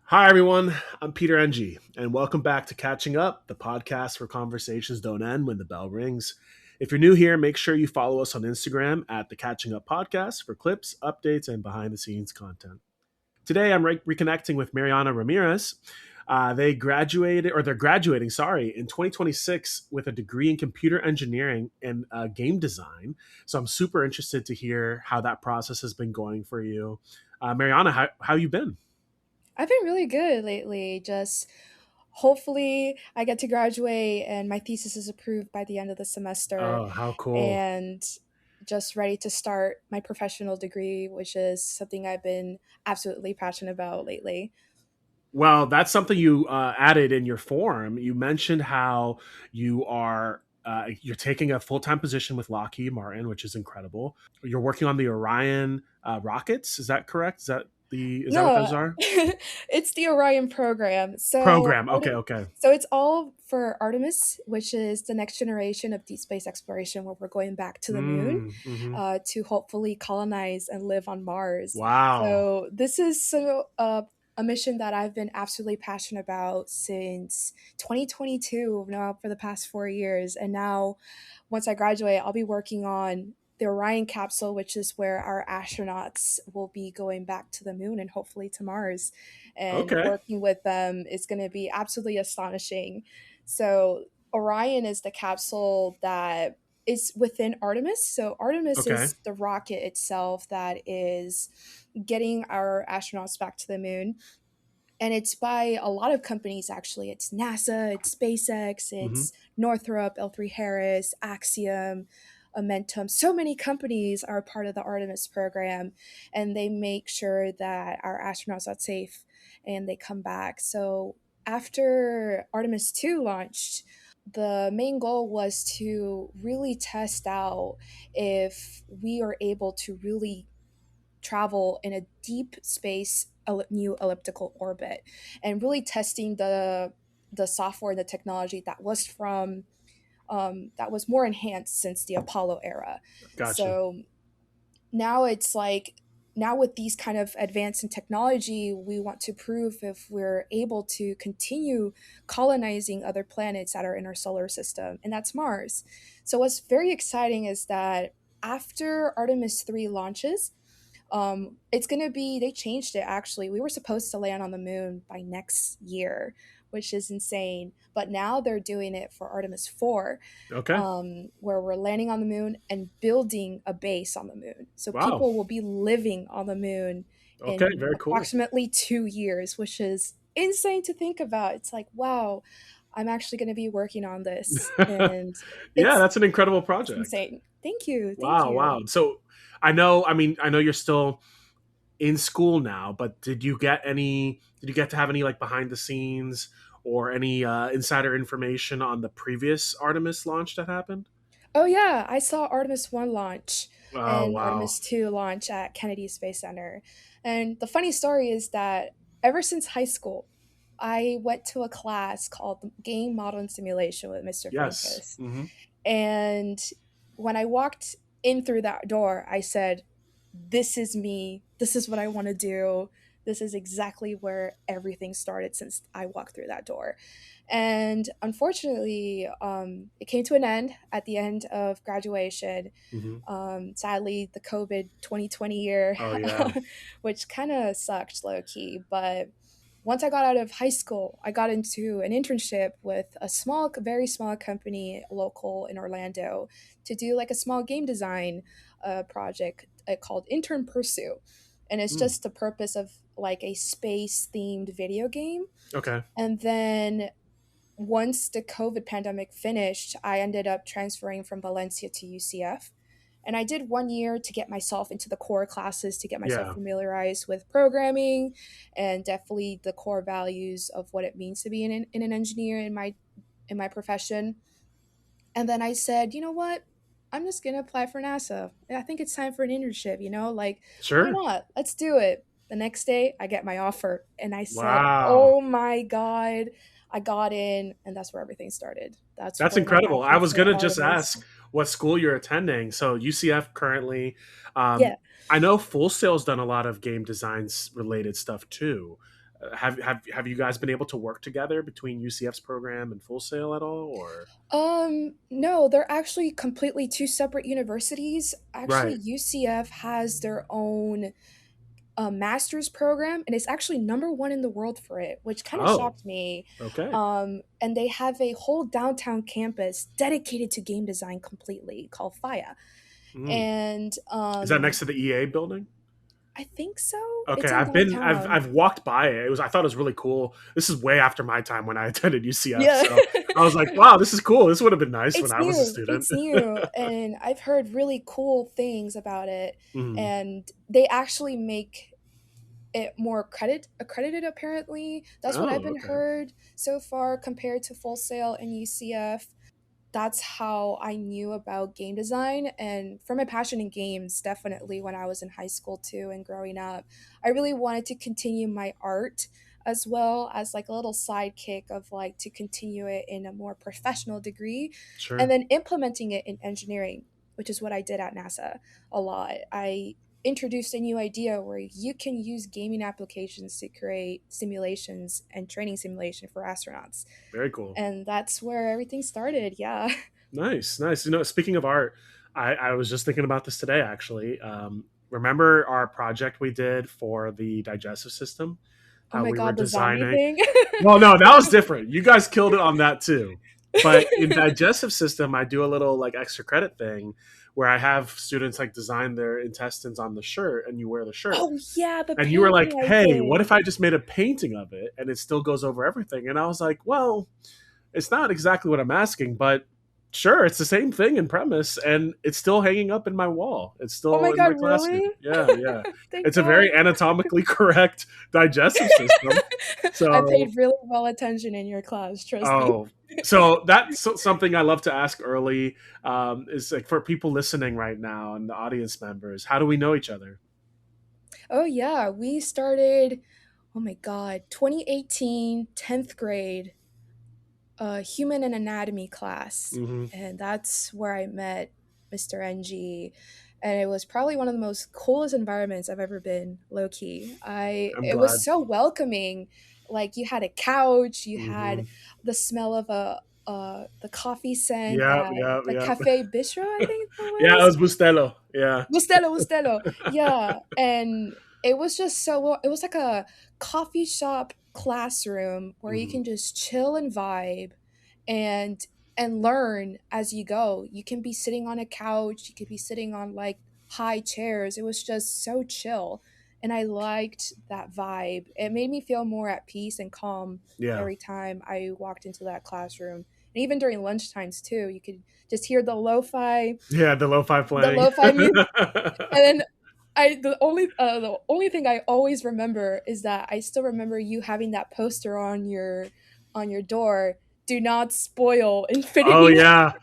Hi, everyone. I'm Peter Ng, and welcome back to Catching Up, the podcast where conversations don't end when the bell rings. If you're new here, make sure you follow us on Instagram at the Catching Up Podcast for clips, updates, and behind the scenes content. Today, I'm reconnecting with Mariana Ramirez. They're graduating, in 2026 with a degree in computer engineering and game design. So I'm super interested to hear how that process has been going for you. Mariana, how you been? I've been really good lately. Just hopefully I get to graduate and my thesis is approved by the end of the semester Oh, how cool. and just ready to start my professional degree, which is something I've been absolutely passionate about lately. Well, that's something you added in your form. You mentioned how you're taking a full time position with Lockheed Martin, which is incredible. You're working on the Orion rockets. Is that correct? Is that what those No, are? it's the Orion program. Program. Okay. Okay. So it's all for Artemis, which is the next generation of deep space exploration, where we're going back to the moon Mm-hmm. to hopefully colonize and live on Mars. Wow. So this is a mission that I've been absolutely passionate about since 2022, now for the past 4 years. And now, once I graduate, I'll be working on the Orion capsule, which is where our astronauts will be going back to the moon and hopefully to Mars. And Okay. working with them is going to be absolutely astonishing. So, Orion is the capsule that is within Artemis. So, Artemis Okay. is the rocket itself that is getting our astronauts back to the moon. And it's by a lot of companies, actually. It's NASA, it's SpaceX, Mm-hmm. it's Northrop, L3 Harris, Axiom, Amentum. So many companies are part of the Artemis program, and they make sure that our astronauts are safe and they come back. So after Artemis 2 launched, the main goal was to really test out if we are able to really travel in a deep space new elliptical orbit, and really testing the software and the technology that was from that was more enhanced since the Apollo era. Gotcha. So now it's like, now with these kind of advance in technology, we want to prove if we're able to continue colonizing other planets that are in our solar system, and that's Mars. So what's very exciting is that after Artemis 3 launches, it's gonna be, they changed it actually. We were supposed to land on the moon by next year, which is insane. But now they're doing it for Artemis 4, Okay. where we're landing on the moon and building a base on the moon. So Wow. people will be living on the moon Okay. in Very cool. approximately 2 years, which is insane to think about. It's like, wow, I'm actually going to be working on this. And Yeah, it's, that's an incredible it's project. insane. Thank you. Thank Wow. you. Wow. So I know you're still in school now, but did you get to have any like behind the scenes or any insider information on the previous Artemis launch that happened? Oh yeah, I saw Artemis 1 launch Oh, and wow. Artemis 2 launch at Kennedy Space Center. And the funny story is that ever since high school, I went to a class called Game Model and Simulation with Mr. Yes. Francis. Hmm. And when I walked in through that door, I said, this is me. This is what I want to do. This is exactly where everything started since I walked through that door. And unfortunately, it came to an end at the end of graduation. Hmm. Sadly, the COVID 2020 year, Oh, yeah. which kind of sucked low key. But once I got out of high school, I got into an internship with a small, very small company local in Orlando to do like a small game design project called Intern Pursue. And it's Mm. just the purpose of like a space themed video game. Okay. And then once the COVID pandemic finished, I ended up transferring from Valencia to UCF. And I did 1 year to get myself into the core classes, to get myself Yeah. familiarized with programming and definitely the core values of what it means to be an engineer in my profession. And then I said, you know what? I'm just gonna apply for NASA. I think it's time for an internship, like, why Sure. not? Let's do it. The next day I get my offer and I said, Wow. oh my God, I got in, and that's where everything started. That's That's where my incredible. I passion was for gonna just Artemis. ask what school you're attending. So UCF currently. Yeah. I know Full Sail's done a lot of game designs related stuff too. Have you guys been able to work together between UCF's program and Full Sail at all, or? No, they're actually completely two separate universities. Actually, Right. UCF has their own master's program, and it's actually number one in the world for it, which kind of Oh, shocked me. okay. And they have a whole downtown campus dedicated to game design completely called FIA. Mm. And Is that next to the EA building? I think so. Okay, It's in downtown. I've walked by it. I thought it was really cool. This is way after my time when I attended UCF, Yeah. so I was like, wow, this is cool. This would have been nice when It's I was a new. student. It's new. And I've heard really cool things about it. Mm. And they actually make it more accredited apparently. That's what I've Oh, been okay. heard so far compared to Full Sail and UCF. That's how I knew about game design, and for my passion in games, definitely when I was in high school too and growing up, I really wanted to continue my art as well as like a little sidekick of like to continue it in a more professional degree and Sure. then implementing it in engineering, which is what I did at NASA a lot. I introduced a new idea where you can use gaming applications to create simulations and training simulation for astronauts, Very cool. and that's where everything started. Yeah. Nice, nice. Speaking of art, I was just thinking about this today, actually. Remember our project we did for the digestive system? Oh How my we were god, the zombie designing. thing. Well, no, that was different. You guys killed it on that too. But in digestive system, I do a little like extra credit thing where I have students like design their intestines on the shirt, and you wear the shirt. Oh yeah, the And you were like, painting I "Hey, what did. if I just made a painting of it and it still goes over everything?" And I was like, "Well, it's not exactly what I'm asking, but sure, it's the same thing in premise, and it's still hanging up in my wall. It's Oh my still in god, my classroom." really? Yeah, yeah. Thank It's a God. very anatomically correct digestive system. I So, paid really well attention in your class, trust me. oh, so that's something I love to ask early. Is like for people listening right now and the audience members, how do we know each other? Oh yeah, we started, oh my god, 2018, 10th grade, human and anatomy class. Hmm. And that's where I met Mr. NG. And it was probably one of the most coolest environments I've ever been, low key. I'm It was glad. so welcoming. Like you had a couch, you had Hmm. the smell of the coffee scent Yep, that yep, the yep. Cafe Bistro, I think that Yeah, it was. was Bustelo. Yeah. Bustelo, Bustelo. Yeah. And it was just so, it was like a coffee shop classroom where you Hmm. can just chill and vibe and learn as you go. You can be sitting on a couch, you could be sitting on like high chairs. It was just so chill. And I liked that vibe. It made me feel more at peace and calm Yeah. every time I walked into that classroom. And even during lunch times too, you could just hear Yeah, the lo-fi the playing. lo-fi music, and then the only thing I always remember is that I still remember you having that poster on your door. Do not spoil Oh Infinity War yeah.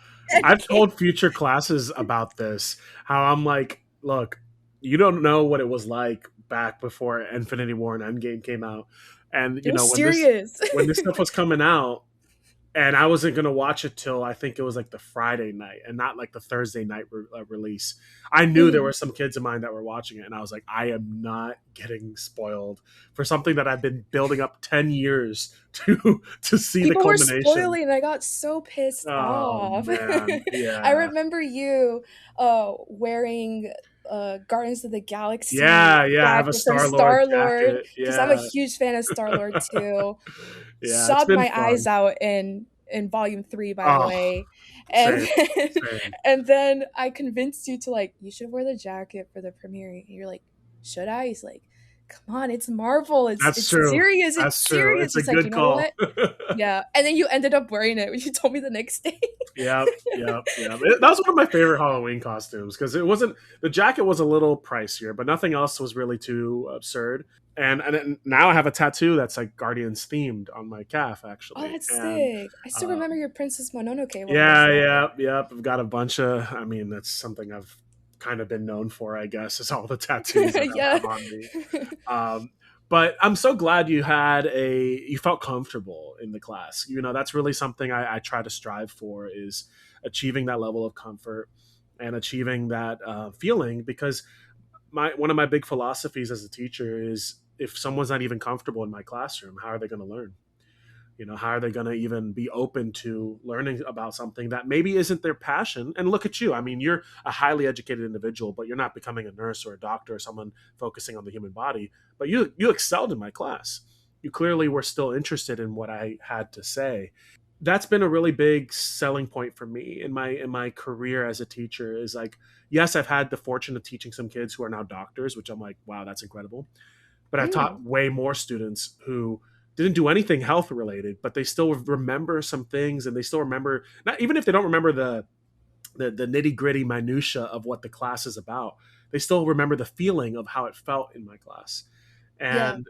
I've Endgame. told future classes about this. How I'm like, look, you don't know what it was like back before Infinity War and Endgame came out. And It was when serious. this stuff was coming out, and I wasn't gonna watch it till I think it was like the Friday night and not like the Thursday night release. I knew there Mhm. were some kids of mine that were watching it, and I was like, I am not getting spoiled for something that I've been building up 10 years to see the People were culmination. spoiling. I got so pissed Oh off. man, I yeah, remember you wearing Guardians of the Galaxy yeah, yeah. I have a jacket from Star Lord Star Lord jacket. because I'm a Yeah, huge fan of Star Lord too. yeah. It's Sobbed been my eyes fun. out in volume 3, by the Oh, way. And same, then, same. and then I convinced you to like, you should wear the jacket for the premiere. And you're like, should I? He's like, come on, it's Marvel. That's It's true. serious. It's That's true. serious. It's a He's like, you good know call. what? Yeah. And then you ended up wearing it, which you told me the next day. Yep, yep, yep. That was one of my favorite Halloween costumes because it wasn't the jacket was a little pricier, but nothing else was really too absurd. And now I have a tattoo that's like Guardians themed on my calf Oh, actually. that's And sick. I still remember um, your Princess Mononoke one yeah, also. yeah, yep. I've got a bunch of. I mean, that's something I've kind of been known for, I guess, is all the tattoos that I Yeah. have on me. Um, but I'm so glad you felt comfortable in the class. That's really something I try to strive for is achieving that level of comfort and achieving that feeling because one of my big philosophies as a teacher is if someone's not even comfortable in my classroom, how are they going to learn? How are they going to even be open to learning about something that maybe isn't their passion? And look at you. I mean, you're a highly educated individual, but you're not becoming a nurse or a doctor or someone focusing on the human body. But you excelled in my class. You clearly were still interested in what I had to say. That's been a really big selling point for me in my career as a teacher. Is like, yes, I've had the fortune of teaching some kids who are now doctors, which I'm like, wow, that's incredible. But I've Mm, taught way more students who didn't do anything health related, but they still remember some things, and they still remember, not even if they don't remember the nitty gritty minutia of what the class is about, they still remember the feeling of how it felt in my class. yeah. And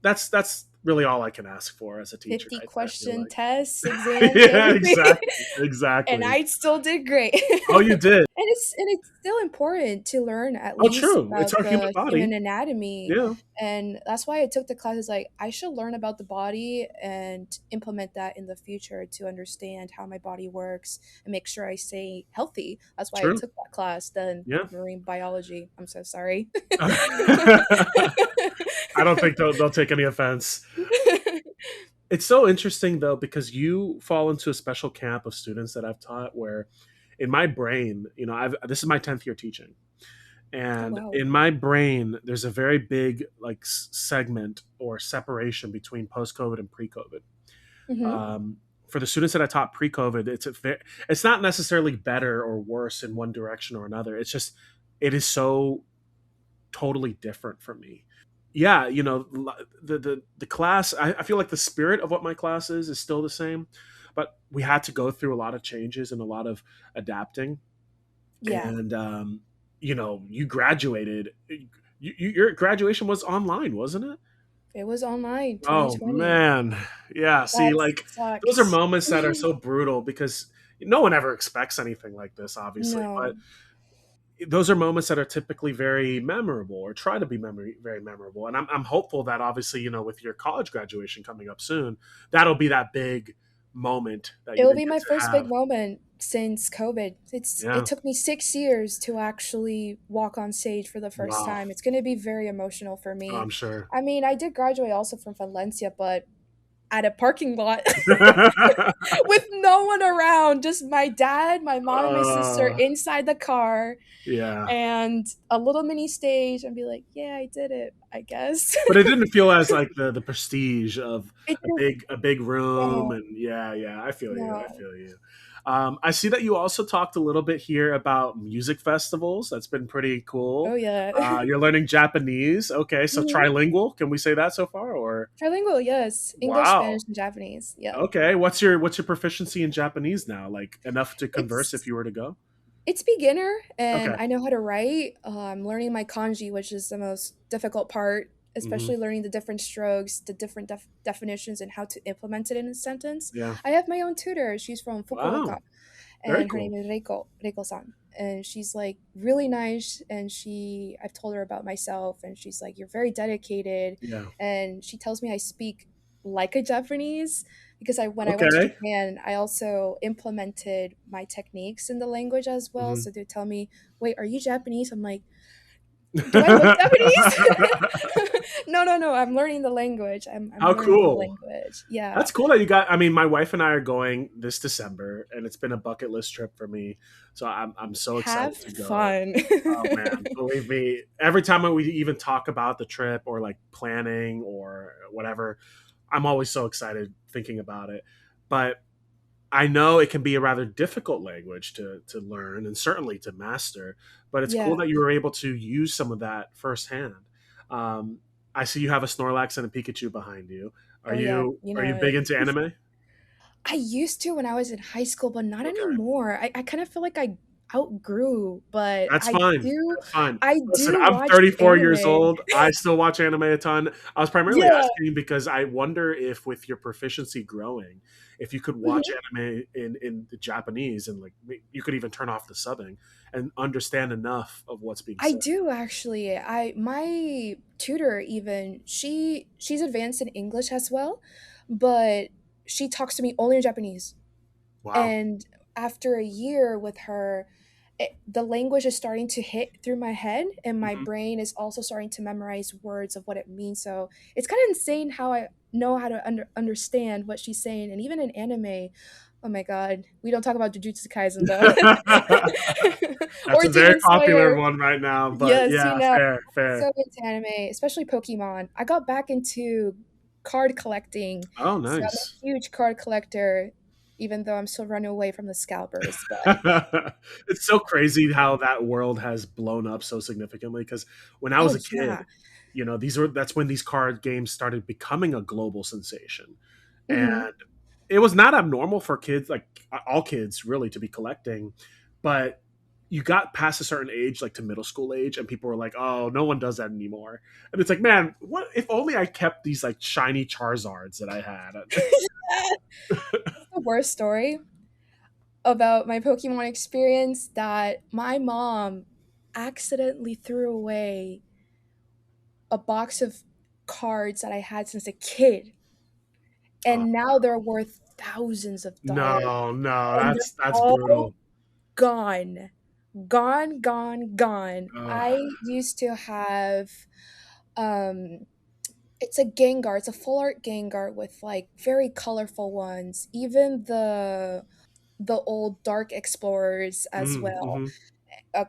that's really all I can ask for as a teacher. 50 I feel question like, tests, exams, yeah, everything. exactly, And exactly. I still did great. Oh, you did. And it's still important to learn at Oh, least true. It's about our human the human body. anatomy. Yeah, And that's why I took the classes like I should learn about the body and implement that in the future to understand how my body works and make sure I stay healthy. That's why I true. took that class, then Yeah. marine biology. I'm so sorry. I don't think they'll take any offense. It's so interesting though, because you fall into a special camp of students that I've taught where in my brain, I've this is my 10th year teaching. Oh And wow. in my brain, there's a very big like segment or separation between post-COVID and pre-COVID. Hmm. For the students that I taught pre-COVID, it's not necessarily better or worse in one direction or another. It's just it is so totally different for me. Yeah, the class. I feel like the spirit of what my class is still the same, but we had to go through a lot of changes and a lot of adapting. Yeah. And you graduated. Your graduation was online, wasn't it? It was online Oh 2020. man, yeah. See, That like those are sucks. moments that are so brutal because no one ever expects anything like this, obviously. But No. those are moments that are typically very memorable or try to be very memorable. And I'm hopeful that obviously, with your college graduation coming up soon, that'll be that big moment that It will you be get my to first big have. moment since COVID. It Yeah. took me 6 years to actually walk on stage for the first Wow. time. It's going to be very emotional for Oh, me. I'm sure. I mean, I did graduate also from Valencia, but at a parking lot with no one around, just my dad, my mom, and my sister uh, inside the car yeah. and a little mini stage and be like, "Yeah, I did it, I guess." But it didn't feel as like the prestige of It a didn't. big room. No, And yeah, yeah, I feel you. I no. feel you. I see that you also talked a little bit here about music festivals. That's been pretty Oh cool. yeah. You're learning Japanese. Okay, so Mhm. trilingual. Can we say that so far? Or Trilingual, yes. English, wow. Spanish, and Japanese. Yeah. Okay, what's your proficiency in Japanese now? Like enough to converse if It's you were to go? it's beginner, and Okay. I know how to write. I'm learning my kanji, which is the most difficult part, Hmm. especially learning the different strokes, the different definitions, and how to implement it in a sentence. Yeah. I have my own tutor. She's from Fukuoka, Wow. Very and her cool. name is Reiko-san. And she's like really nice. And I've told her about myself, and she's like, "You're very dedicated." Yeah. And she tells me I speak like a Japanese because when I went to Okay. Japan, I also implemented my techniques in the language as well. Hmm. So they tell me, "Wait, are you Japanese?" I'm like, "Do I look Japanese?" No, no, no. I'm learning the language. I'm How learning the cool. language. Yeah. That's cool that you got. I mean, my wife and I are going this December, and it's been a bucket list trip for me. So I'm so Have excited to go. fun. Oh man, believe me, every time we even talk about the trip or like planning or whatever, I'm always so excited thinking about it. But I know it can be a rather difficult language to learn and certainly to master. But it's cool Yeah. that you were able to use some of that firsthand. Um, I see you have a Snorlax and a Pikachu behind you. Are Oh yeah, you you are you know big it. into anime? I used to when I was in high school, but not Okay. anymore. I kind of feel like I outgrew, but That's fine. do That's fine. I Listen, do I'm watch 34 years anime. old. I still watch anime a ton. I was primarily Yeah. asking because I wonder if, with your proficiency growing, if you could watch Mhm. anime in the Japanese and like you could even turn off the subbing and understand enough of what's being I said. do actually. I my tutor even she's advanced in English as well, but she talks to me only in Japanese. Wow. And after a year with her, the language is starting to hit through my head, and my Mhm. brain is also starting to memorize words of what it means. So it's kind of insane how I know how to understand what she's saying. And even in anime, oh my god, we don't talk about Jujutsu Kaisen though. That's Or a very Demon popular Slayer. one right now, but Yes, yeah, fair, so fair. into anime, especially Pokemon. I got back into card collecting, Oh, so I'm a nice. huge card collector, even though I'm still running away from the scalpers. But It's so crazy how that world has blown up so significantly. Because when I was oh a kid, yeah, that's when these card games started becoming a global sensation, and hmm it was not abnormal for kids, like all kids, really, to be collecting, but you got past a certain age, like to middle school age, and people were like, "Oh, no one does that anymore." And it's like, man, what if only I kept these like shiny Charizards that I had? that's the worst story about my Pokemon experience, that my mom accidentally threw away a box of cards that I had since a kid, Oh, and now they're worth thousands of dollars, no, no, and they're that's all brutal. gone. Gone, gone, gone. Oh, I used to have um it's a Gengar, it's a full art Gengar with like very colorful ones. Even the old Dark Explorers as well, mm-hmm.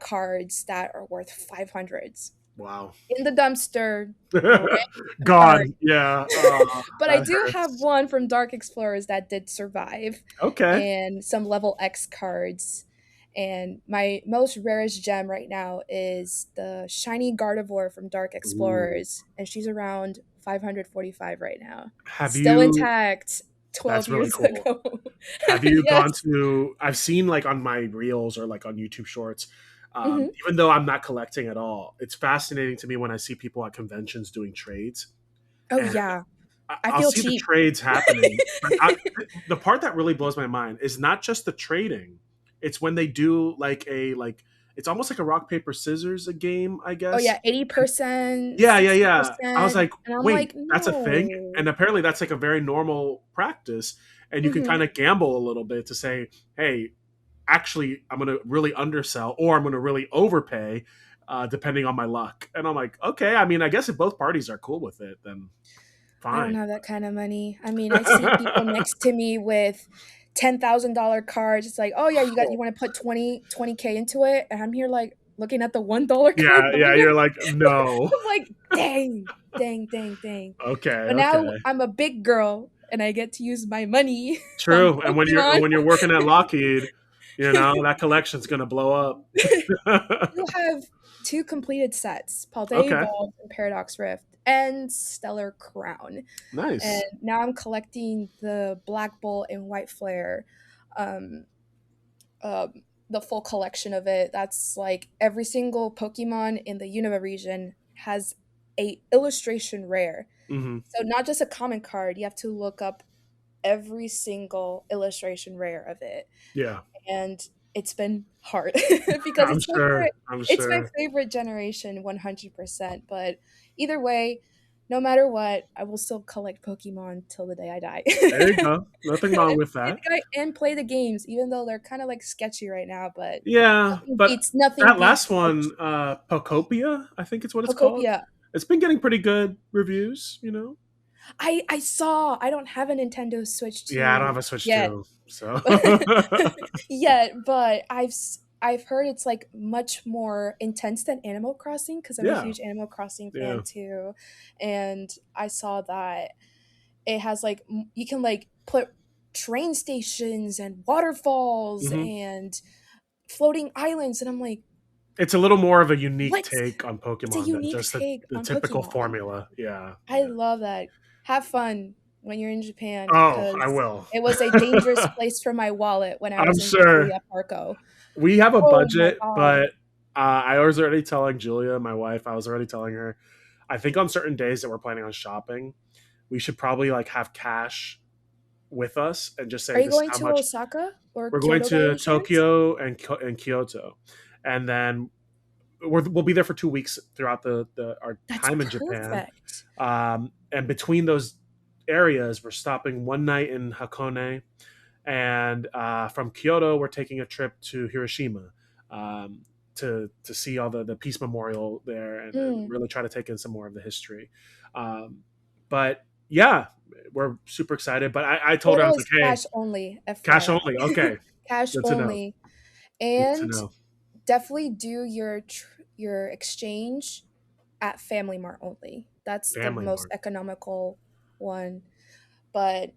cards that are worth 500s. Wow. In the dumpster, ready to burn. Gone. Yeah. Oh, But I that do have hurts. one from Dark Explorers that did survive, Okay. and some level X cards. And my most rarest gem right now is the shiny Gardevoir from Dark Ooh. Explorers, and she's around 545 right now. Have Still you? intact 12 That's really years cool. ago. Have you gone Yes. to? I've seen like on my reels or like on YouTube Shorts. hmm Even though I'm not collecting at all, it's fascinating to me when I see people at conventions doing trades, Oh, and yeah. I I'll feel see the cheap. trades happening. But the part that really blows my mind is not just the trading; it's when they do like it's almost like a rock paper scissors a game, I Oh, guess. yeah. 80%, Yeah, yeah, yeah. I was 60%. like, And I'm wait, like, that's a thing? no. And apparently that's like a very normal practice. And you can hmm kind of gamble a little bit to say, hey, actually, I'm going to really undersell or I'm going to really overpay, depending on my luck. And I'm like, okay, I mean, I guess if both parties are cool with it, then I don't fine. have that kind of money. I mean, I see people next to me with $10,000 cards. It's like, oh yeah, you want to put 20K into it, and I'm here like looking at the $1 card, Yeah, not yeah, even. you're like, no. I'm like, dang, dang, dang, dang. Okay, But now okay. I'm a big girl, and I get to use my money on True. And Pokemon. when you're working at Lockheed, that collection's going to blow up. You have two completed sets: Paldea Okay. Evolved and Paradox Rift, and Stellar Crown. And Nice. now I'm collecting the Black Bolt and White Flare, um, um, the full collection of it. That's like every single Pokemon in the Unova region has a illustration rare. Hmm. So not just a common card, you have to look up every single illustration rare of it. Yeah. And it's been hard because I'm sure. I'm it's my sure. favorite generation 100%. But either way, no matter what, I will still collect Pokemon till the day I die. There you go. Nothing wrong with that. And play the games, even though they're kind of like sketchy right now. But Yeah, but nothing that beats last one, Pocopia, I think it's what it's called. Pokopia. It's been getting pretty good reviews. I saw. I don't have a Nintendo Switch Yeah, I don't 2 have a Switch yet, too, so. yet, but I've heard it's like much more intense than Animal Crossing, because I'm a Yeah, huge Animal Crossing yeah. fan too, and I saw that it has like you can like put train stations and waterfalls Hmm. and floating islands, and I'm like, It's a little more of a unique what? take on It's a Pokemon than unique just take the on typical Pokemon. formula. Yeah, I yeah. love that. Have fun when you're in Japan, Oh, I because will. it was a dangerous place for my wallet when I I'm was in sure. Julia Parco. We have a Oh my budget, god. but I was already telling Julia, my wife, I was already telling her, I think on certain days that we're planning on shopping, we should probably like have cash with us and just Are say you this is going how to much Osaka or we're going Kyoto by to any chance? Tokyo and Kyoto, and then we'll be there for 2 weeks throughout our That's time in Japan. perfect. And between those areas, we're stopping one night in Hakone, and from Kyoto, we're taking a trip to Hiroshima. to see all the peace memorial there, and Mm. really try to take in some more of the history. But yeah, we're super excited. But I told her, I was Photos like, hey, cash only, cash FYI. only. Okay, Cash good to know. only. Good to And know. definitely do your exchange at Family Mart only. That's the Family most Mart. economical one. But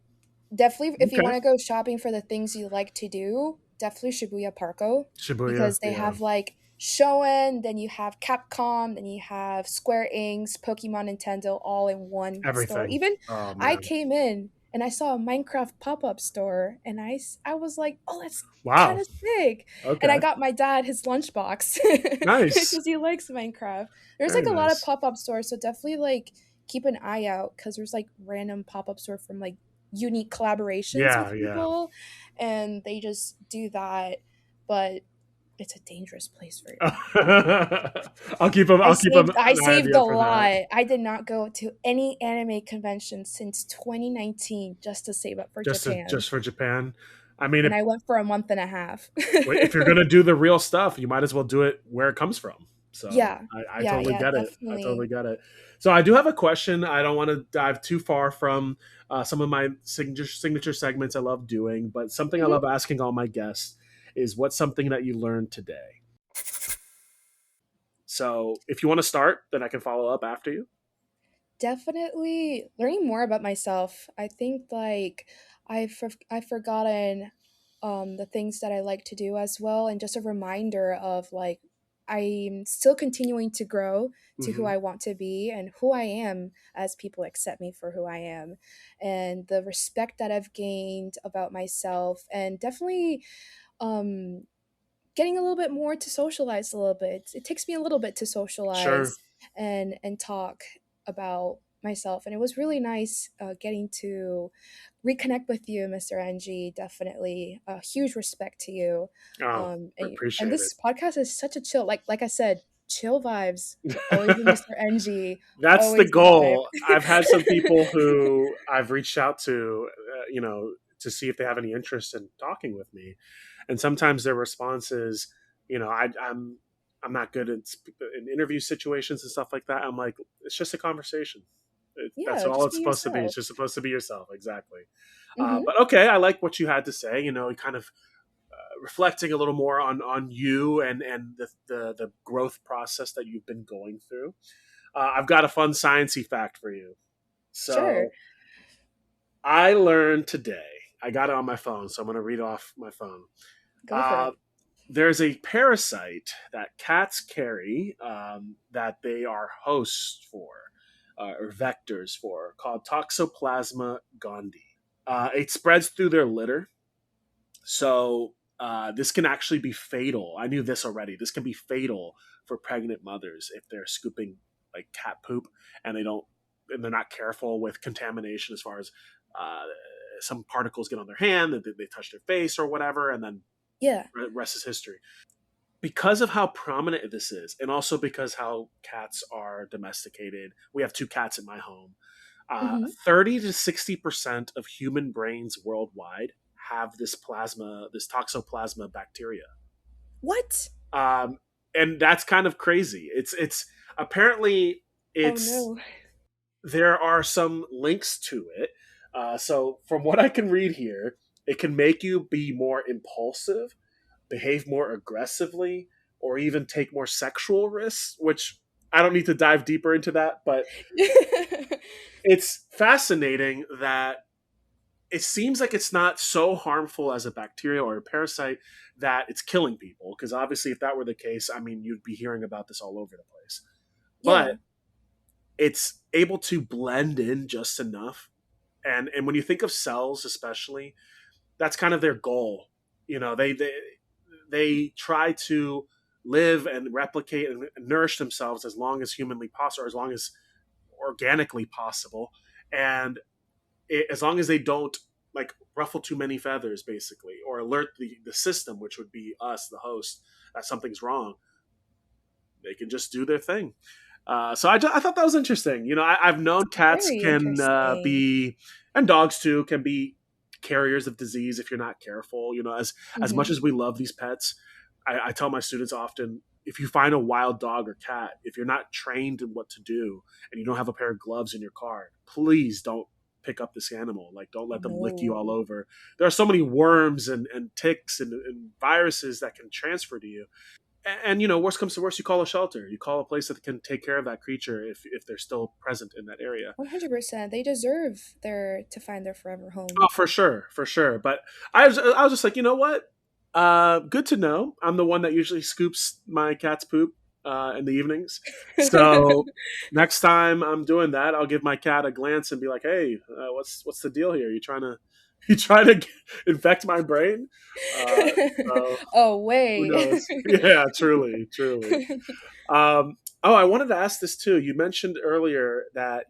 definitely, if you Okay. want to go shopping for the things you like to do, definitely Shibuya Parko, Shibuya. because they Yeah. have like Shonen, then you have Capcom, then you have Square Enix, Pokemon, Nintendo, all in one store. Everything. Even Oh I man. came in and I saw a Minecraft pop up store, and I was like, oh, that's kind Wow. of sick. And I Okay. got my dad his lunchbox Nice. because he likes Minecraft. There's Very like a lot of nice. pop up stores, so definitely like keep an eye out because there's like random pop up store from like unique collaborations Yeah. with Yeah. people, and they just do that. But it's a dangerous place for you. I'll keep them. I I'll keep them saved I an eye saved a out for that. lot. I did not go to any anime convention since 2019 just to save up for Japan. Just for Japan. I mean, And I went for a month and a half. if you're gonna do the real stuff, you might as well do it where it comes from. So Yeah. I Yeah, totally yeah, get it. I totally definitely. get it. So I do have a question. I don't want to dive too far from some of my signature segments I love doing, but something I Mhm. love asking all my guests is, what's something that you learned today? So if you want to start, then I can follow up after you. Definitely learning more about myself. I think like I've forgotten the things that I like to do as well, and just a reminder of like I'm still continuing to grow to who Hmm. I want to be and who I am as people accept me for who I am, and the respect that I've gained about myself, and definitely um getting a little bit more to socialize a little bit. It takes me a little bit to Sure. socialize and talk about myself, and it was really nice getting to reconnect with you, Mr. Angie. Definitely a huge respect to you. Oh, And appreciate this podcast is such a chill, like I said, chill vibes. Always with it. Mr. Angie. That's the Always a vibe. goal. I've had some people who I've reached out to, to see if they have any interest in talking with me, and sometimes their response is, I'm not good in interview situations and stuff like that. I'm like, it's just a conversation. That's Yeah, all just it's be supposed to be. It's yourself. just supposed to be yourself, exactly. Hmm. But okay, I like what you had to say. Kind of reflecting a little more on you and the growth process that you've been going through. I've got a fun sciencey fact for you. Sure, So I learned today. I got it on my phone, so I'm going to read off my phone. go for Uh, it. there's a parasite that cats carry, that they are hosts for, or vectors for, called Toxoplasma gondii. It spreads through their litter, so this can actually be fatal. I knew this already. This can be fatal for pregnant mothers if they're scooping like cat poop and they're not careful with contamination as far as uh, some particles get on their hand, that they touch their face or whatever, and then Yeah. rest is history. Because of how prominent this is, and also because how cats are domesticated, we have two cats in my home. uh, Hmm. 30 to 60% of human brains worldwide have this toxoplasma bacteria. What? Um, and that's kind of crazy. It's apparently Oh it's no. there are some links to it. So from what I can read here, it can make you be more impulsive, behave more aggressively, or even take more sexual risks, which I don't need to dive deeper into that, but it's fascinating that it seems like it's not so harmful as a bacteria or a parasite that it's killing people. Because obviously, if that were the case, I mean, you'd be hearing about this all over the place. Yeah. But it's able to blend in just enough. And when you think of cells, especially, that's kind of their goal. They try to live and replicate and nourish themselves as long as humanly possible, or as long as organically possible, and as long as they don't like ruffle too many feathers, basically, or alert the system, which would be us, the host, that something's wrong, they can just do their thing. I thought that was interesting. I've known cats Very can interesting. be, and dogs too, can be carriers of disease if you're not careful. As much Mhm. as we love these pets, I tell my students often, if you find a wild dog or cat, if you're not trained in what to do and you don't have a pair of gloves in your car, please don't pick up this animal. Like, don't let them lick you all No. over. There are so many worms and ticks and viruses that can transfer to you. And, worst comes to worst, you call a shelter. You call a place that can take care of that creature if they're still present in that area. 100%. They deserve their to find their forever home. Oh, for sure, for sure. But I was just like, you know what? Good to know. I'm the one that usually scoops my cat's poop in the evenings. So next time I'm doing that, I'll give my cat a glance and be like, "Hey, what's the deal here? You trying to you trying to infect my brain?" So Oh, who wait. knows? Yeah, truly, truly. I wanted to ask this too. You mentioned earlier that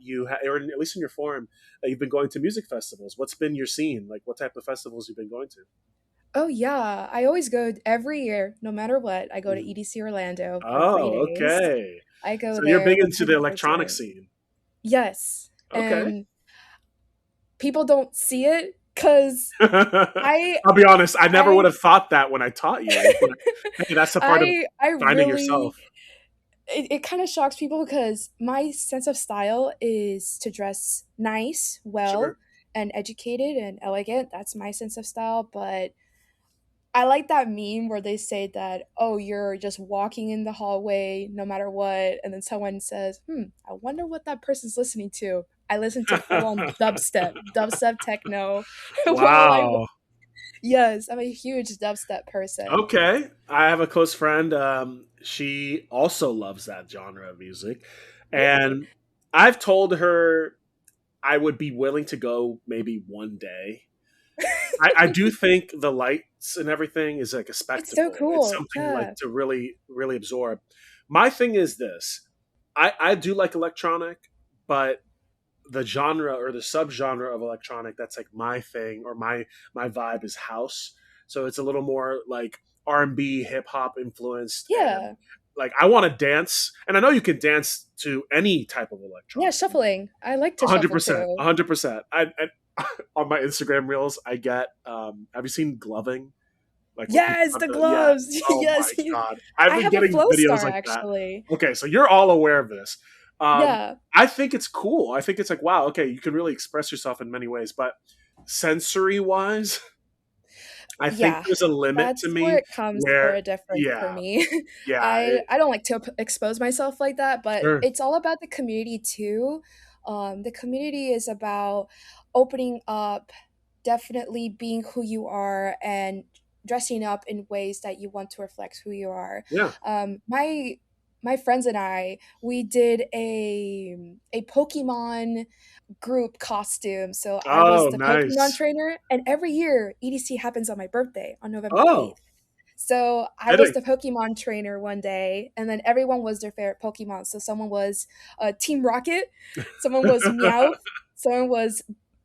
or at least in your forum, that you've been going to music festivals. What's been your scene? Like, what type of festivals you've been going to? Oh, yeah. I always go every year, no matter what. I go to Mm. EDC Orlando for 3 Oh, days. okay. I go So you're there big into the electronic 100%. scene. Yes. Okay. And people don't see it because I I'll be honest. I never would I have thought that when I taught you. But, hey, that's a part of I finding really yourself. it kind of shocks people because my sense of style is to dress nice, well, Sure. and educated and elegant. That's my sense of style. But I like that meme where they say that, oh, you're just walking in the hallway no matter what. And then someone says, I wonder what that person's listening to. I listen to full on dubstep techno while I, Wow. yes, I'm a huge dubstep person. Okay. I have a close friend. She also loves that genre of music. And I've told her I would be willing to go maybe one day. I do think the lights and everything is like a It's so spectacle. It's cool. something like Yeah. to really, really absorb. My thing is this. I do like electronic, but the genre or the subgenre of electronic that's like my thing or my vibe is house. So it's a little more like R&B, hip hop influenced, and Yeah. like I want to dance, and I know you can dance to any type of Yeah, electronic. shuffling. I like to shuffle 100%, too. 100%. I on my Instagram reels, I get. Have you seen gloving? Like when people Yes, have the the yeah. gloves. Oh Yes. my god, I've I been have a getting flow videos star like that. actually. Okay, so you're all aware of this. Yeah. I think it's cool. I think it's like wow. Okay, you can really express yourself in many ways, but sensory wise, I think Yeah. there's a limit to That's where me it comes for where a difference for yeah, me. yeah, I don't like to expose myself like that, but sure. it's all about the community too. The community is about opening up, definitely being who you are and dressing up in ways that you want to reflect who you are. Yeah. My friends and I, we did a Pokemon group costume. So I was Oh, the Pokemon nice. trainer, and every year EDC happens on my birthday on November Oh, 8th. So I was fitting. the Pokemon trainer one day, and then everyone was their favorite Pokemon. So someone was Team Rocket, someone was Meowth, someone was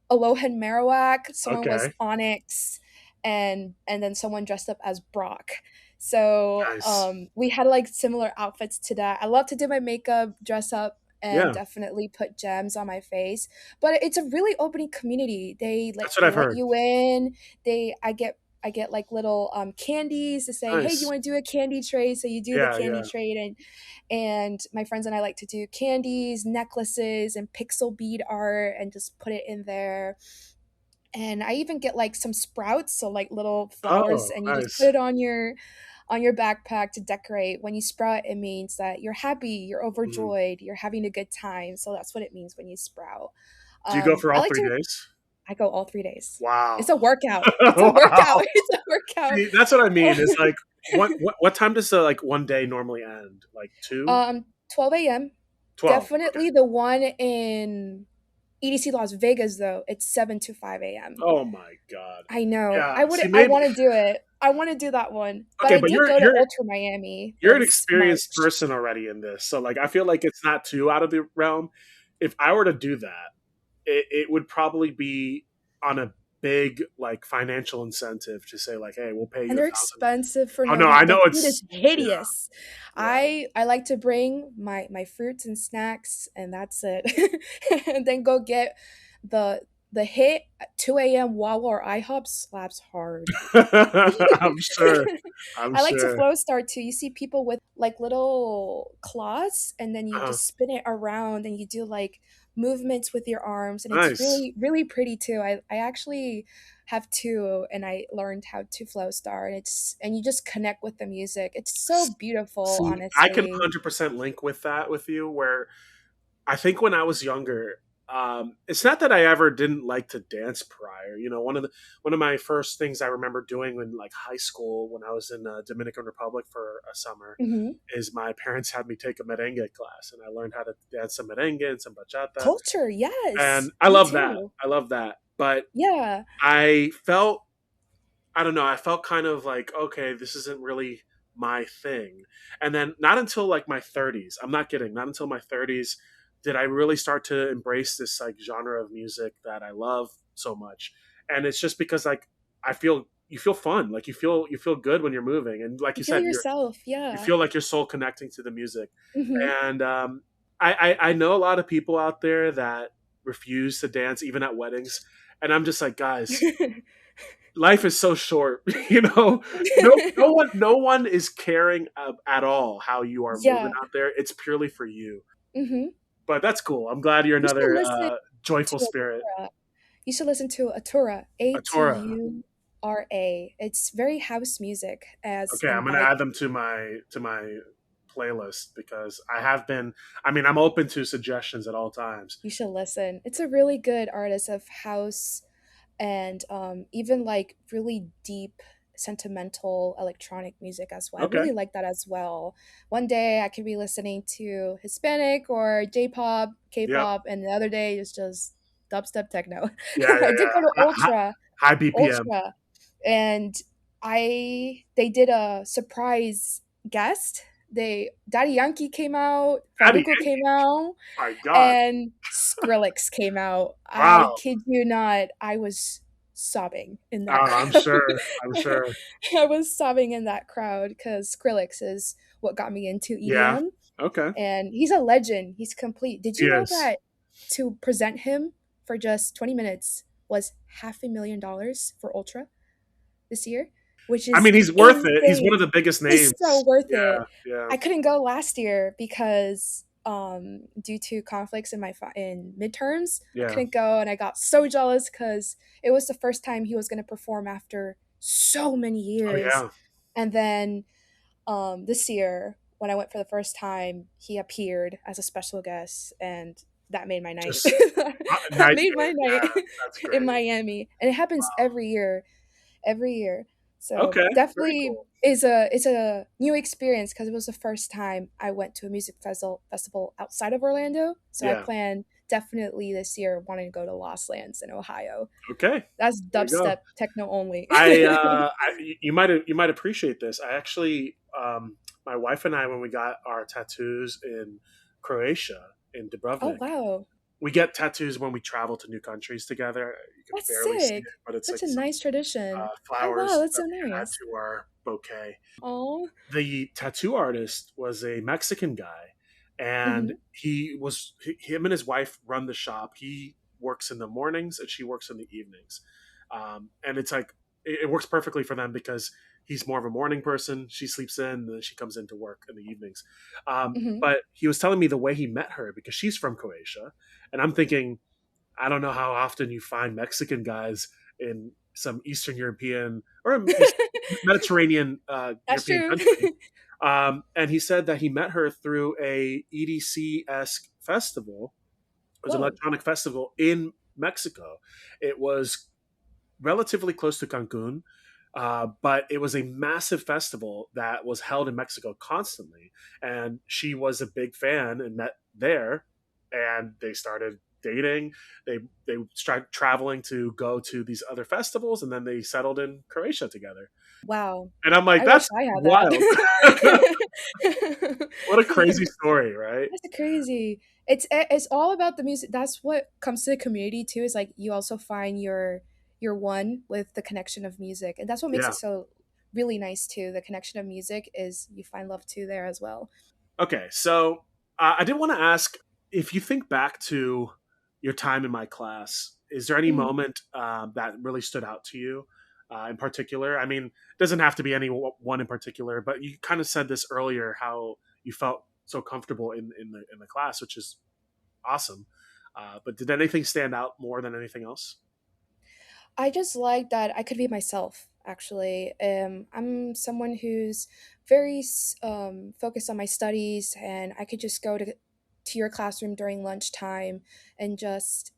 Alolan Marowak, someone was Okay, Onyx, and then someone dressed up as Brock. So nice. we had like similar outfits to that. I love to do my makeup, dress up, and Yeah, definitely put gems on my face. But it's a really opening community. that's what They I've let heard. you in. I get like little candies to say, hey, do you Nice. want to do a candy trade? So you do the Yeah, candy yeah. trade, and my friends and I like to do candies, necklaces, and pixel bead art, and just put it in there. And I even get like some sprouts, so like little flowers, Oh, and you just put nice. it on your backpack to decorate. When you sprout, it means that you're happy, you're Mhm. overjoyed, you're having a good time. So that's what it means when you sprout. Do you go for I all like to 3 days? I go all 3 days. It's Wow. a workout. It's a workout. Wow. It's a workout. See, that's what I mean. Is like what time does the like one day normally end? Like 2? 12 a.m. 12. Okay. Definitely the one in EDC Las Vegas though. It's 7 to 5 a.m. Oh my god. I know. Yeah. See, I maybe want to do it. I want to do that one. But okay, I but did you're go to you're Ultra Miami you're an this experienced March. person already in this, so like I feel like it's not too out of the realm. If I were to do that, it would probably be on a big like financial incentive to say like, hey, we'll pay And you a they're thousand. expensive for Oh no no, I reason. The know food it's is yeah, hideous. yeah. I like to bring my fruits and snacks and that's it. And then go get the the hit at 2 a.m. Wawa or IHOP slaps hard. I'm sure. I'm I like to sure. flow start too. You see people with like little claws, and then you Uh, just spin it around and you do like movements with your arms, and it's nice. really, really pretty too. I actually have two, and I learned how to flow star, and you just connect with the music. It's so beautiful, See, I can honestly. 100% link with that with you. Where I think when I was younger, it's not that I ever didn't like to dance prior. You know, one of my first things I remember doing in like high school when I was in Dominican Republic for a summer Hmm. is my parents had me take a merengue class, and I learned how to dance some merengue and some bachata, Culture, and yes, I me love that. too. I love that. But Yeah, I felt I don't know. I felt kind of like, okay, this isn't really my thing. And then not until like my 30s, I'm not kidding, not until my 30s did I really start to embrace this like genre of music that I love so much. And it's just because like I feel you feel fun, like you feel good when you're moving, and like you you feel said, yourself. you Yeah. feel like your soul connecting to the music. Hmm. And I know a lot of people out there that refuse to dance even at weddings, and I'm just like, guys, life is so short. You know, no one is caring at all how you are moving Yeah. out there. It's purely for you. Hmm. But that's cool. I'm glad you're You should another listen joyful to spirit. Atura. You should listen to Atura, Atora. Atura. It's very house music, as Okay, I'm in gonna like add them to my playlist because I have been. I mean, I'm open to suggestions at all times. you should listen. It's a really good artist of house and even like really deep sentimental electronic music as well. I Okay. really like that as well. One day I could be listening to Hispanic or J-pop, Yep. K-pop, and the other day it's just dubstep techno. Yeah. Yeah. I did go to Yeah. High BPM. Ultra, and they did a surprise guest. They Daddy Yankee came out, Daddy Farruko came Yankee. out, My God. and Skrillex came out. I Wow. kid you not, I was sobbing in that I'm crowd. sure. I'm sure. I was sobbing in that crowd because Skrillex is what got me into Yeah. EDM, Okay. and he's a legend. He's complete. Did you know Yes. that to present him for just 20 minutes was $500,000 for Ultra this year, which I is mean, he's worth it. He's one of insane. the biggest It's so names. worth Yeah, it. yeah. I couldn't go last year because due to conflicts in in midterms, I Yeah. couldn't go, and I got so jealous because it was the first time he was going to perform after so many Oh years. yeah. And then this year when I went for the first time, he appeared as a special guest, and that made my night. Just That night and made day. my Yeah, night that's in great. Miami, and it happens every year. So Okay, very definitely cool. is a new experience because it was the first time I went to a music festival outside of Orlando. So I Yeah. plan definitely this year wanting to go to Lost Lands in Ohio. Okay. That's There you go. dubstep techno only. You might appreciate this. I actually my wife and I, when we got our tattoos in Croatia in Oh Dubrovnik, wow, we get tattoos when we travel to new countries together. You can that's barely see sick. it, but it's Such like a some nice tradition. Oh wow, flowers that's that so we add nice. to our bouquet. Oh. The tattoo artist was a Mexican guy, and Hmm. him and his wife run the shop. He works in the mornings and she works in the evenings, and it's like it works perfectly for them because he's more of a morning person. She sleeps in, and then she comes into work in the evenings. Hmm. But he was telling me the way he met her because she's from Croatia, and I'm thinking I don't know how often you find Mexican guys in some Eastern European or Mediterranean That's European true. country. And he said that he met her through a EDC esque festival. It was an Whoa. electronic festival in Mexico. It was relatively close to Cancun, but it was a massive festival that was held in Mexico constantly. And she was a big fan and met there, and they started dating. They started traveling to go to these other festivals, and then they settled in Croatia together. Wow. And I'm like, I wish that's I had wild. that. What a crazy story, right? That's crazy. It's all about the music. That's what comes to the community too. Is like you also find your one with the connection of music, and that's what makes Yeah. it so really nice too. The connection of music is you find love too there as well. Okay, so I did want to ask if you think back to your time in my class. is there any Mhm. moment that really stood out to you in particular? I mean, it doesn't have to be any one in particular, but you kind of said this earlier how you felt so comfortable in the class, which is awesome. But did anything stand out more than anything else? I just like that I could be myself, actually. I'm someone who's very focused on my studies, and I could just go to your classroom during lunchtime and just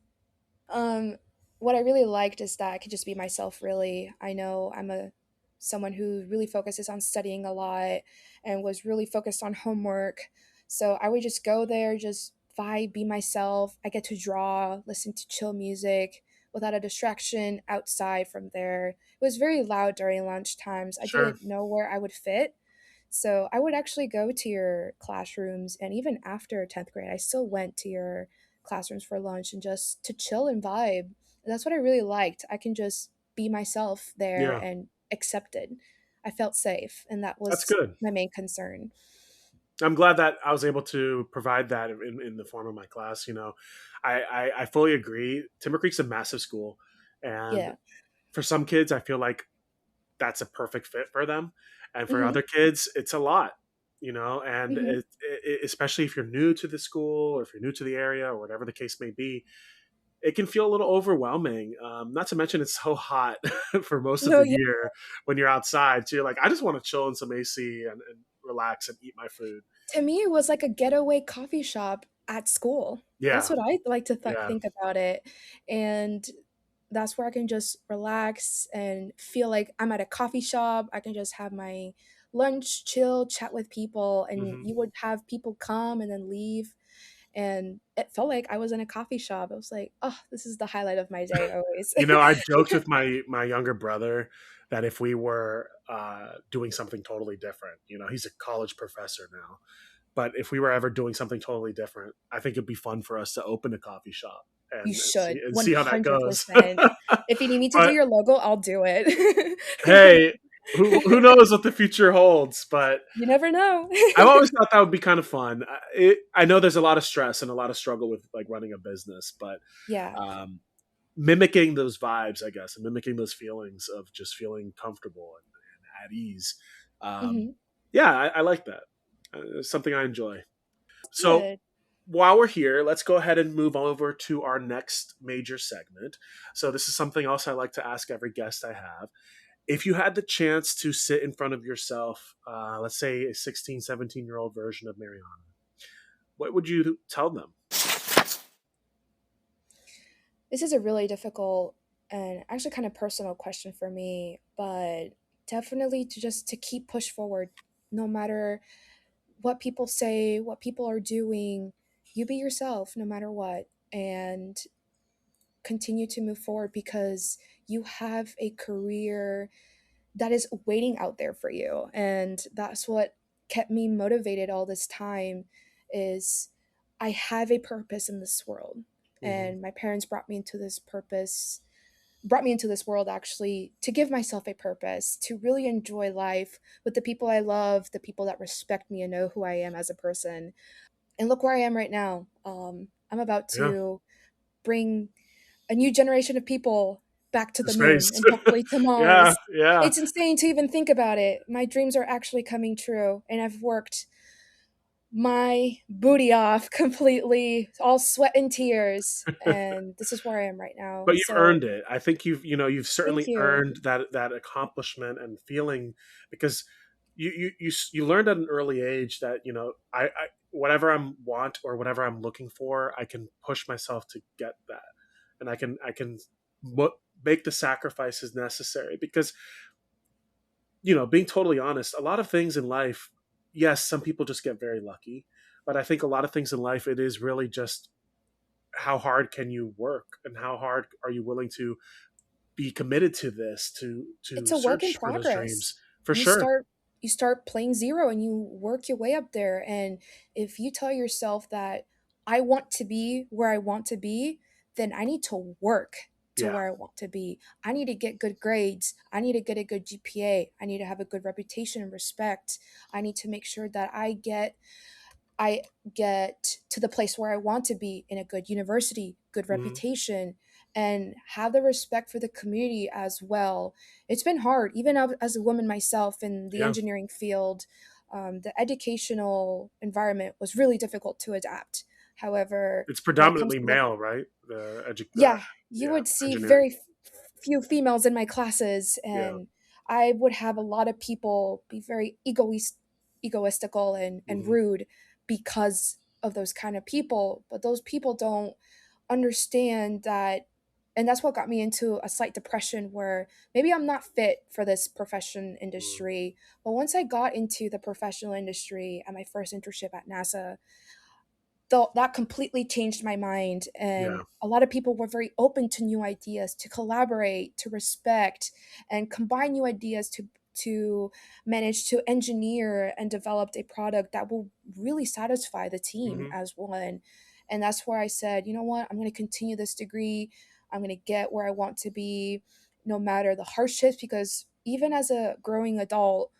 what I really liked is that I could just be myself, really. I know I'm a someone who really focuses on studying a lot and was really focused on homework. So I would just go there, just vibe, be myself. I get to draw, listen to chill music without a distraction outside from there. It was very loud during lunch times. I Sure. didn't know where I would fit. So I would actually go to your classrooms, and even after 10th grade, I still went to your classrooms for lunch and just to chill and vibe. And that's what I really liked. I can just be myself there Yeah, and accepted. I felt safe, and that that's was good. my main concern. I'm glad that I was able to provide that in the form of my class. I fully agree. Timber Creek's a massive school, and Yeah. for some kids, I feel like that's a perfect fit for them, and for Mhm. other kids, it's a lot. And Mhm. especially if you're new to the school or if you're new to the area or whatever the case may be, it can feel a little overwhelming. Not to mention it's so hot for most of No, the yeah. year when you're outside. So you're like, I just want to chill in some AC and relax and eat my food. To me, it was like a getaway coffee shop at school. That's Yeah, what I like to yeah. think about it. And that's where I can just relax and feel like I'm at a coffee shop. I can just have my lunch, chill, chat with people, and Hmm. you would have people come and then leave. And it felt like I was in a coffee shop. I was like, oh, this is the highlight of my day always. I joked with my younger brother that if we were doing something totally different, he's a college professor now, but if we were ever doing something totally different, I think it'd be fun for us to open a coffee shop You and see should, and see how that goes. 100%. If you need me to do But your logo, I'll do it. hey, who knows what the future holds? But You never know. I've always thought that would be kind of fun. I know there's a lot of stress and a lot of struggle with like running a business, but Yeah. um, mimicking those vibes, I guess, and mimicking those feelings of just feeling comfortable and at ease. Um, Mhm. yeah, I like that. It's something I enjoy. So Good. while we're here, let's go ahead and move over to our next major segment. So this is something else I like to ask every guest I have. If you had the chance to sit in front of yourself, let's say a 16, 17-year-old version of Mariana, what would you tell them? This is a really difficult and actually kind of personal question for me, but definitely to keep push forward no matter what people say, what people are doing. You be yourself no matter what, and continue to move forward because you have a career that is waiting out there for you. And that's what kept me motivated all this time is I have a purpose in this world. Hmm. And my parents brought me into this world actually to give myself a purpose, to really enjoy life with the people I love, the people that respect me and know who I am as a person. And look where I am right now. I'm about Yeah, to bring a new generation of people back to to the space. moon and hopefully to Yeah, Mars. yeah. It's insane to even think about it. My dreams are actually coming true, and I've worked my booty off completely, all sweat and tears, and this is where I am right now. But you've So, earned it. I think you've thank certainly you. earned that accomplishment and feeling because you learned at an early age that I whatever I want or whatever I'm looking for, I can push myself to get that, and I can make the sacrifices necessary because being totally honest, a lot of things in life, yes, some people just get very lucky, but I think a lot of things in life, it is really just how hard can you work and how hard are you willing to be committed to this to It's a work in search for those progress. dreams for You sure. start you start playing zero and you work your way up there, and if you tell yourself that I want to be where I want to be, then I need to work to Yeah. where I want to be. I need to get good grades. I need to get a good GPA. I need to have a good reputation and respect. I need to make sure that I get to the place where I want to be in a good university, good Hmm. reputation, and have the respect for the community as well. It's been hard, even as a woman myself in the Yeah. engineering field. The educational environment was really difficult to adapt. However, It's when it comes predominantly to the, male, right? yeah, you Yeah, would see engineering. very few females in my classes, Yeah. and I would have a lot of people be very egoistical and Hmm. rude because of those kind of people. But those people don't understand that, and that's what got me into a slight depression where maybe I'm not fit for this profession industry. But once I got into the professional industry at my first internship at NASA, though that completely changed my mind, Yeah. and a lot of people were very open to new ideas, to collaborate, to respect and combine new ideas to manage to engineer and develop a product that will really satisfy the team Hmm. as one. And that's where I said, you know what, I'm going to continue this degree. I'm going to get where I want to be, no matter the hardships, because even as a growing adult,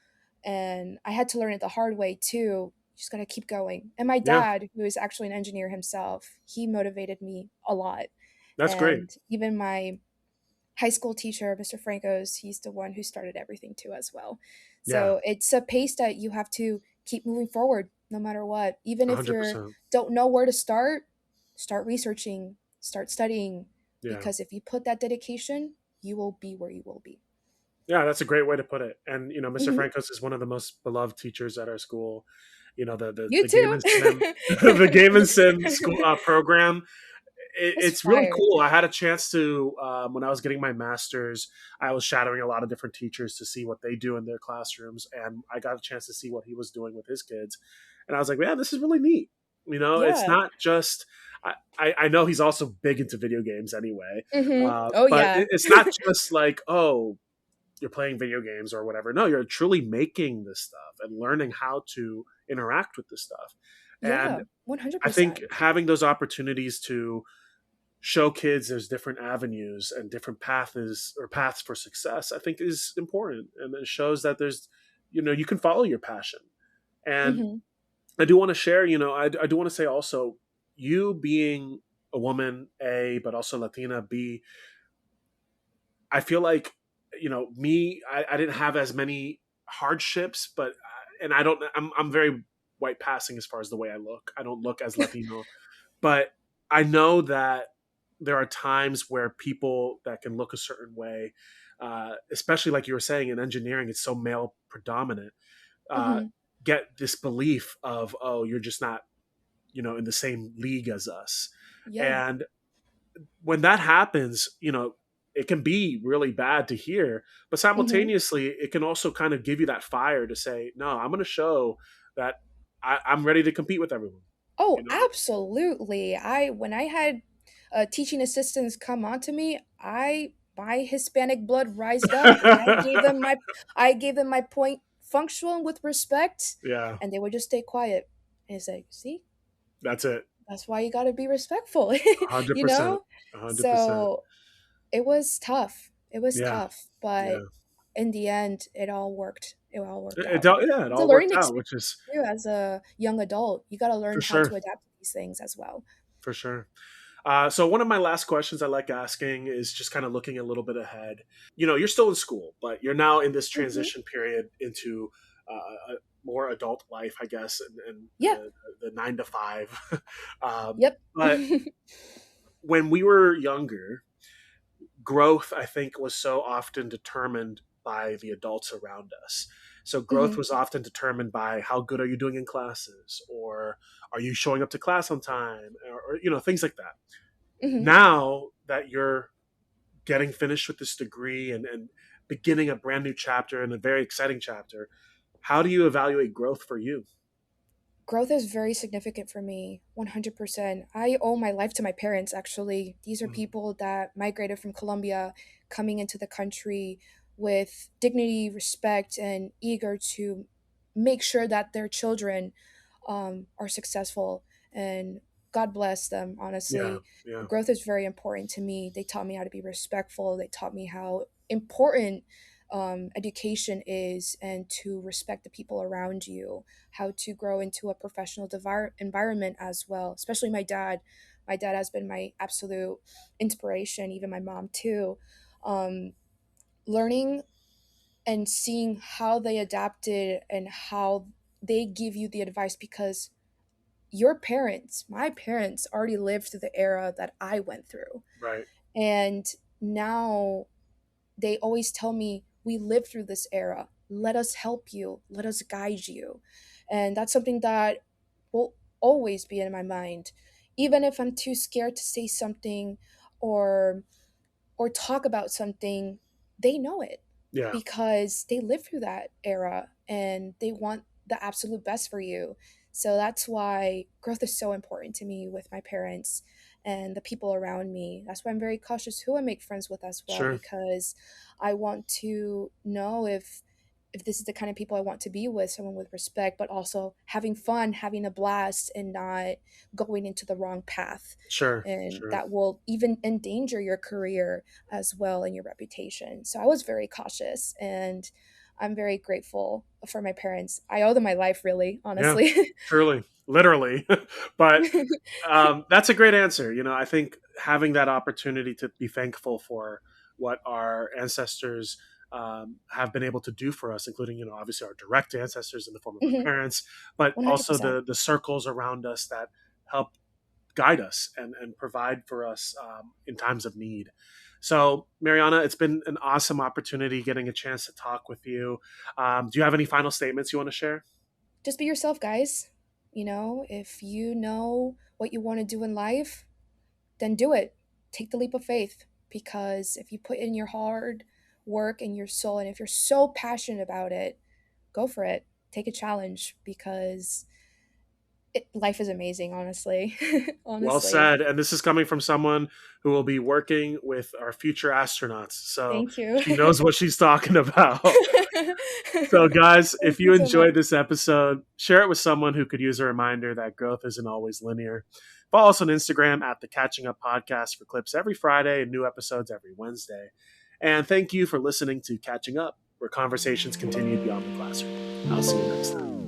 and I had to learn it the hard way too. You just got to keep going. And my Yeah. dad, who is actually an engineer himself, he motivated me a lot. That's great. And even my high school teacher, Mr. Franco's, he's the one who started everything too as well. Yeah. So it's a pace that you have to keep moving forward no matter what. Even if you 100%. don't know where to start, start researching, start studying, Yeah. because if you put that dedication, you will be where you will be. Yeah, that's a great way to put it. And Mr. Hmm. Francos is one of the most beloved teachers at our school. You The game too. and sim, the game and sim school program. It's It's really fire. cool. I had a chance to when I was getting my master's, I was shadowing a lot of different teachers to see what they do in their classrooms, and I got a chance to see what he was doing with his kids, and I was like, man, this is really neat. It's Yeah. not just. I know he's also big into video games anyway, Oh but yeah. it's not just like, oh, you're playing video games or whatever. No, you're truly making this stuff and learning how to interact with this stuff. And Yeah, I think 100%. having those opportunities to show kids there's different avenues and different paths for success, I think is important. And it shows that there's, you can follow your passion. And Mhm. I do want to share, I do want to say also, you being a woman, A, but also Latina, B, I feel like me. I didn't have as many hardships, but and I don't. I'm very white passing as far as the way I look. I don't look as Latino, but I know that there are times where people that can look a certain way, especially like you were saying in engineering, it's so male predominant. Uh, Mhm. get this belief of, oh, you're just not in the same league as us, Yeah. and when that happens, it can be really bad to hear, but Mhm. simultaneously, it can also kind of give you that fire to say, no, I'm going to show that I'm ready to compete with everyone. Oh, You know? absolutely. When I had teaching assistants come on to me, my Hispanic blood rised up, and I gave them my point functional with respect, Yeah, and they would just stay quiet. And it's like, see, that's it. that's why you got to be respectful, 100%. 100%. So it was tough. It was Yeah, tough, but yeah. in the end, it all worked. It all worked It, out. yeah, it It's a all learning worked out, experience which is too as a young adult. You got to learn for how to sure. adapt to these things as well. For sure. So one of my last questions I like asking is just kind of looking a little bit ahead. You're still in school, but you're now in this Hmm. transition period into a more adult life, I guess, and Yeah. the 9 to 5. Yep. But when we were younger, growth, I think, was so often determined by the adults around us. So growth Hmm. was often determined by how good are you doing in classes, or are you showing up to class on time, or things like that. Hmm. Now that you're getting finished with this degree and beginning a brand new chapter and a very exciting chapter, how do you evaluate growth for you? Growth is very significant for me, 100%. I owe my life to my parents, actually. These are Mhm. people that migrated from Colombia, coming into the country with dignity, respect, and eager to make sure that their children are successful. And God bless them, Yeah, honestly. yeah, Growth is very important to me. They taught me how to be respectful, they taught me how important education is, and to respect the people around you, how to grow into a professional environment as well, especially my dad. My dad has been my absolute inspiration, even my mom too. Um, Learning and seeing how they adapted and how they give you the advice, because your parents, my parents, already lived through the era that I went through. Right. And now they always tell me, we lived through this era. Let us help you. Let us guide you. And that's something that will always be in my mind. Even if I'm too scared to say something or talk about something, they know it Yeah. because they lived through that era and they want the absolute best for you. So that's why growth is so important to me with my parents and the people around me. That's why I'm very cautious who I make friends with as well, Sure. because I want to know if this is the kind of people I want to be with, someone with respect, but also having fun, having a blast, and not going into the wrong path. Sure. And Sure. that will even endanger your career as well and your reputation. So I was very cautious, and I'm very grateful for my parents. I owe them my life, really, Yeah. honestly. Truly. Literally. But that's a great answer. I think having that opportunity to be thankful for what our ancestors have been able to do for us, including, obviously our direct ancestors in the form of our Mhm. parents, but also 100%. the circles around us that help guide us and provide for us in times of need. So, Mariana, it's been an awesome opportunity getting a chance to talk with you. Do you have any final statements you want to share? Just be yourself, guys. If you know what you want to do in life, then do it. Take the leap of faith, because if you put in your hard work and your soul, and if you're so passionate about it, go for it. Take a challenge, because life is amazing, honestly. Well Honestly. said. And this is coming from someone who will be working with our future astronauts. So Thank you. she knows what she's talking about. So, guys, Thank if you you so much. enjoyed this episode, share it with someone who could use a reminder that growth isn't always linear. Follow us on Instagram at the Catching Up Podcast for clips every Friday and new episodes every Wednesday. And thank you for listening to Catching Up, where conversations continue beyond the classroom. I'll see you next time.